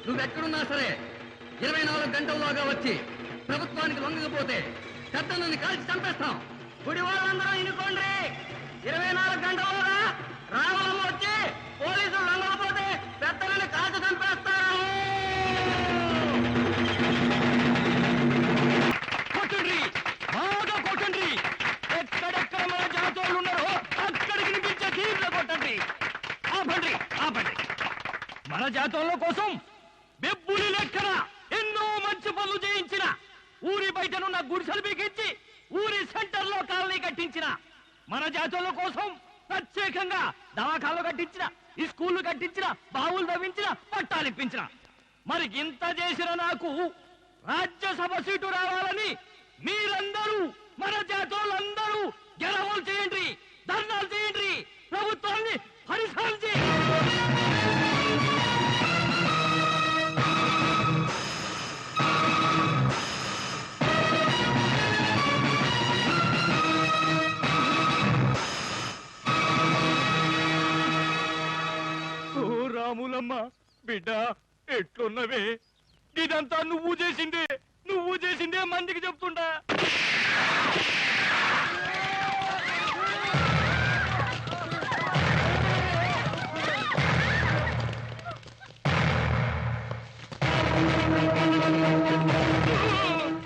నువ్వెక్కడున్నా సరే 24 గంటల్లోగా వచ్చి ప్రభుత్వానికి లొంగకపోతే పెద్దలని కాల్చి చంపేస్తాం. గుడి వాళ్ళందరూ ఇనుకోండి, 24 గంటల్లోగా రావణం వచ్చి పోలీసులు లొంగకపోతే పెద్దలని కాల్చి చంపేస్తారు. కొట్టండి, బాగా కొట్టండి. ఎక్కడెక్కడ మన జాతోళ్ళు ఉన్నారో అక్కడికి వినిపించే తీర్లు కొట్టండి. ఆపండి ఆపండి. మన జాతోళ్ళ కోసం బెబ్బులి లెక్కన ఎన్నో మంచి పనులు చేయించిన, ఊరి బయటనున్న గుడిసెలు బిగించి ఊరి సెంటర్ లో కాలనీ కట్టించిన, మన జాతోళ్ళ కోసం ప్రత్యేకంగా దవాఖాలు కట్టించిన, ఈ స్కూళ్లు కట్టించిన, బావులు తవ్వించిన, పట్టాలు ఇప్పించిన. మరి ఇంత చేసిన నాకు రాజ్యసభ సీటు రావాలని మీరందరూ మన జాతోళ్ళందరూ గెలవలు చేయండి, ధర్నాలు చేయండి, ప్రభుత్వాన్ని పరిసరాలు చేయండి. రాములమ్మ బిడ్డ, ఎట్లున్నవే? ఇదంతా నువ్వు చేసిందే మందికి చెప్తుండా.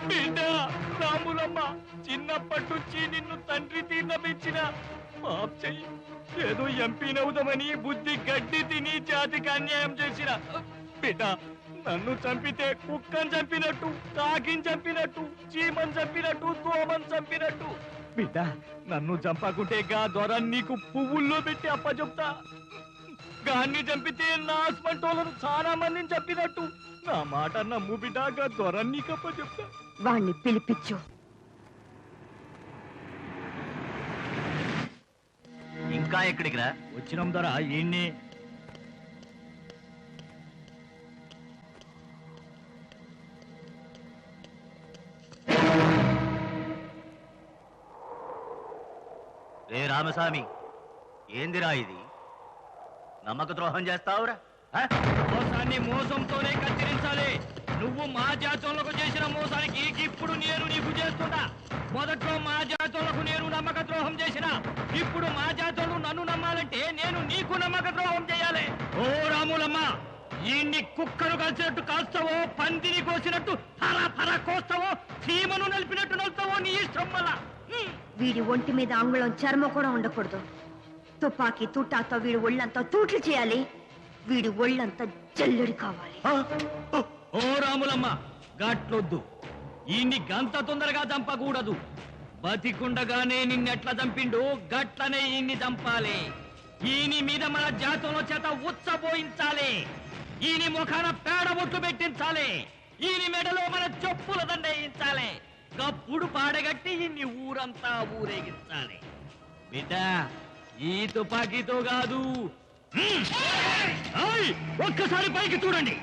బిడ్డ రాములమ్మ, చిన్నప్పటి నుంచి నిన్ను తండ్రి తీర్న పెంచిన, మాఫ్ చెయ్యి. ఏదో ఎంపీనవుదామని బుద్ధి గడ్డి తిని జాతికి అన్యాయం చేసిన బిడ్డ. నన్ను చంపితే కుక్కని చంపినట్టు, కాకిని చంపినట్టు, చీమని చంపినట్టు, దోమని చంపినట్టు. బిడ్డ, నన్ను చంపకుంటే గా దొర నీకు పువ్వుల్లో పెట్టి అప్పచెప్తా. గాన్ని చంపితే నా హాస్పిటల్లను చాలా మందిని చంపినట్టు. నా మాట నమ్ము బిడ్డ, గా దొర నీకు అప్పచెప్తా. వాణ్ణి పిలిపించు. ఇంకా ఎక్కడికి రా వచ్చినాం దొర? ఈయన్ని రే రామస్వామి, ఏందిరా ఇది? నమ్మక ద్రోహం చేస్తావురా? మోసాన్ని మోసంతోనే కత్తిరించాలి. నువ్వు మా జాతోళ్లకు చేసిన మోసానికి ఇప్పుడు నేను నీకు చేస్తున్నా. మొదట్లో మా జాతోళ్లకు నేను నమ్మక ద్రోహం చేసిన, ఇప్పుడు మా జాతోళ్ళు నన్ను నమ్మాలంటే నేను నీకు నమ్మక ద్రోహం చేయాలి. ఓ రాములమ్మ, ఈయన్ని కుక్కను కలిసినట్టు కాస్తావో, పందిని కోసినట్టు పర పర కోస్తావో, చీమను నలిపినట్టు నలుపుతావో నీ ఇష్టం. వల్ల వీడి ఒంటి మీద అంగుళం చర్మం కూడా ఉండకూడదు. తుపాకీ తుటాతో వీడి ఒళ్ళంతా తూట్లు చేయాలి. వీడి ఒళ్ళంతా జల్లుడి కావాలి. ఓ రాములమ్మ, గట్లొద్దు. ఈయన్ని గంత తొందరగా చంపకూడదు. బతికుండగానే నిన్నెట్లా చంపిండు గట్లనే ఈయన్ని చంపాలి. ఈయని మీద మన జాతంలో చేత ఉచ్చబోయించాలి. ఈయని ముఖాన పేడబొట్టు పెట్టించాలి. ఈయని మెడలో మన చెప్పుల దండేయించాలి. గప్పుడు పాడగట్టి ఈయన్ని ఊరంతా ఊరేగించాలి. బిడ్డ, ఈ తుపాకీతో కాదు. ఒక్కసారి పైకి చూడండి.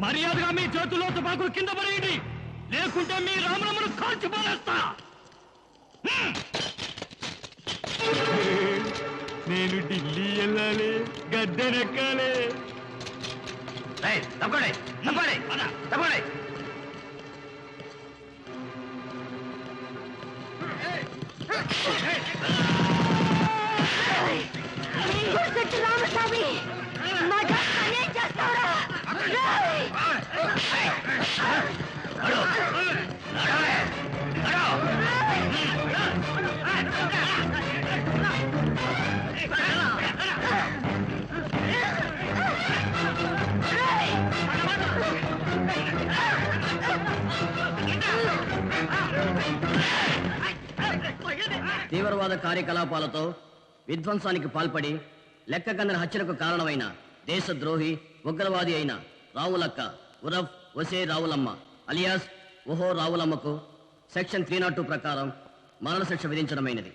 మర్యాదగా మీ చేతుల్లో తుపాకులు కింద పడేయండి, లేకుంటే మీ రామరమ్మను కాల్చి పారేస్తా. నేను ఢిల్లీ వెళ్ళాలి, గద్దెనెక్కాలి. తప్పండి తప్పండి తప్పండి. రామస్వామి, చేస్తారా? తీవ్రవాద కార్యకలాపాలతో విధ్వంసానికి పాల్పడి లెక్కకందని హత్యలకు కారణమైన దేశద్రోహి ఉగ్రవాది అయిన రావులక్క ఉరఫ్ ఒసే రావులమ్మ అలియాస్ ఓహో రావులమ్మకు సెక్షన్ 302 ప్రకారం మరణశిక్ష విధించడమైనది.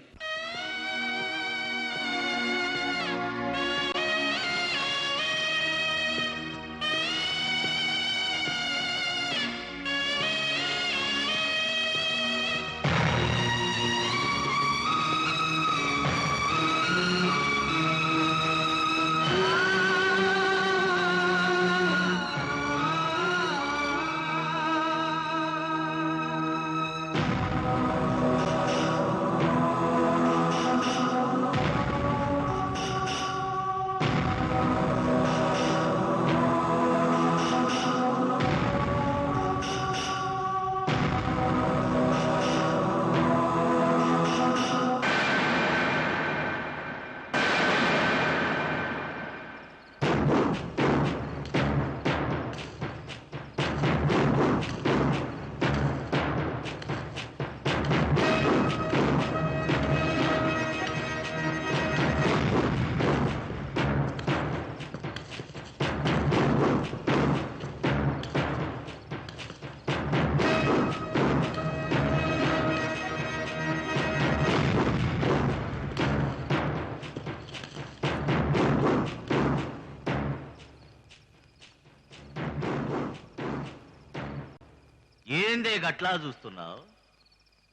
ఏందే గట్లా చూస్తున్నావు?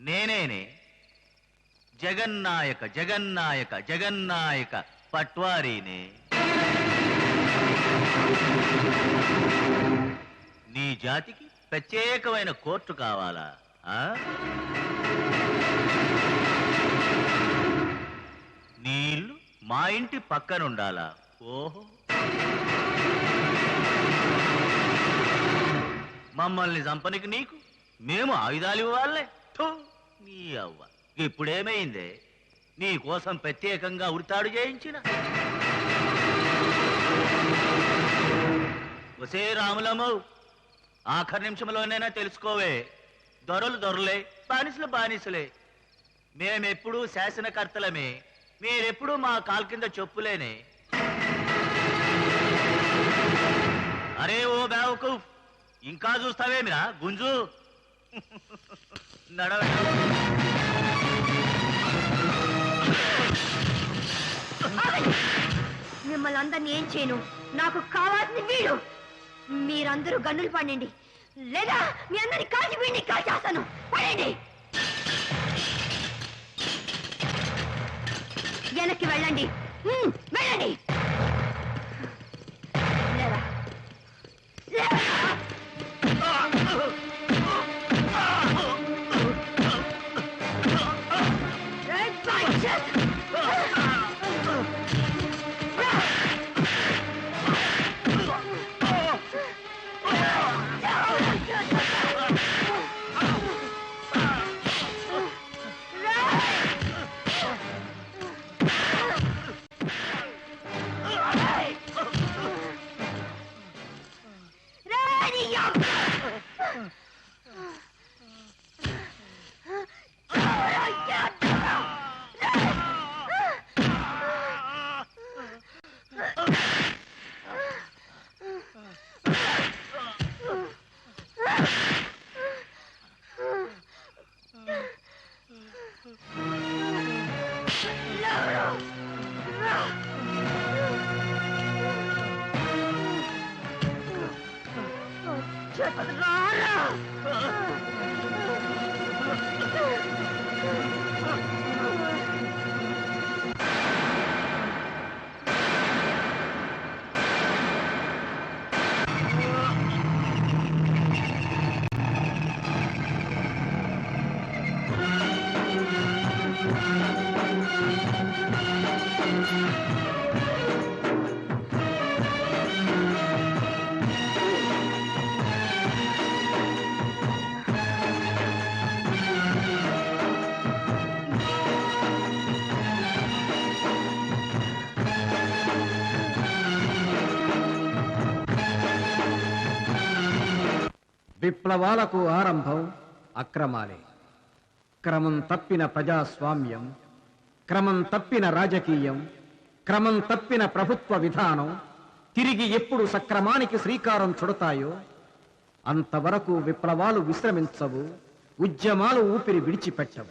నేనేనే జగన్నాయక జగన్నాయక జగన్నాయక పట్వారీనే. నీ జాతికి ప్రత్యేకమైన కోర్టు కావాలా? నీ ఇల్లు మా ఇంటి పక్కనుండాలా? ఓహో, మమ్మల్ని చంపనికి నీకు మేము ఆయుధాలు ఇవ్వాలే? నీ అవ్వ, ఇప్పుడేమైందే? నీ కోసం ప్రత్యేకంగా ఉరితాడు చేయించిన ఒసే రాములమ్మవు, ఆఖరి నిమిషంలోనైనా తెలుసుకోవే. దొరలు దొరలే, బానిసలు బానిసలే. మేమెప్పుడూ శాసనకర్తలమే, మీరెప్పుడూ మా కాలు కింద చెప్పులేనే. అరే ఓ బేవకూఫ్, ఇంకా చూస్తావేమిరా గుంజు? నడవ. మిమ్మల్ని అందరినీ ఏం చేయను, నాకు కావాల్సింది వీడు. మీరందరూ గన్నులు పడండి, లేదా మీ అందరినీ కాల్చి వీడిని కాల్చేస్తాను. పడండి, వెనక్కి వెళ్ళండి, వెళ్ళండి. లేదా విప్లవాలకు ఆరంభం అక్రమాలే. క్రమం తప్పిన ప్రజాస్వామ్యం, క్రమం తప్పిన రాజకీయం, క్రమం తప్పిన ప్రభుత్వ విధానం తిరిగి ఎప్పుడు సక్రమానికి శ్రీకారం చుడతాయో అంతవరకు విప్లవాలు విశ్రమించవు, ఉద్యమాలు ఊపిరి విడిచిపెట్టవు.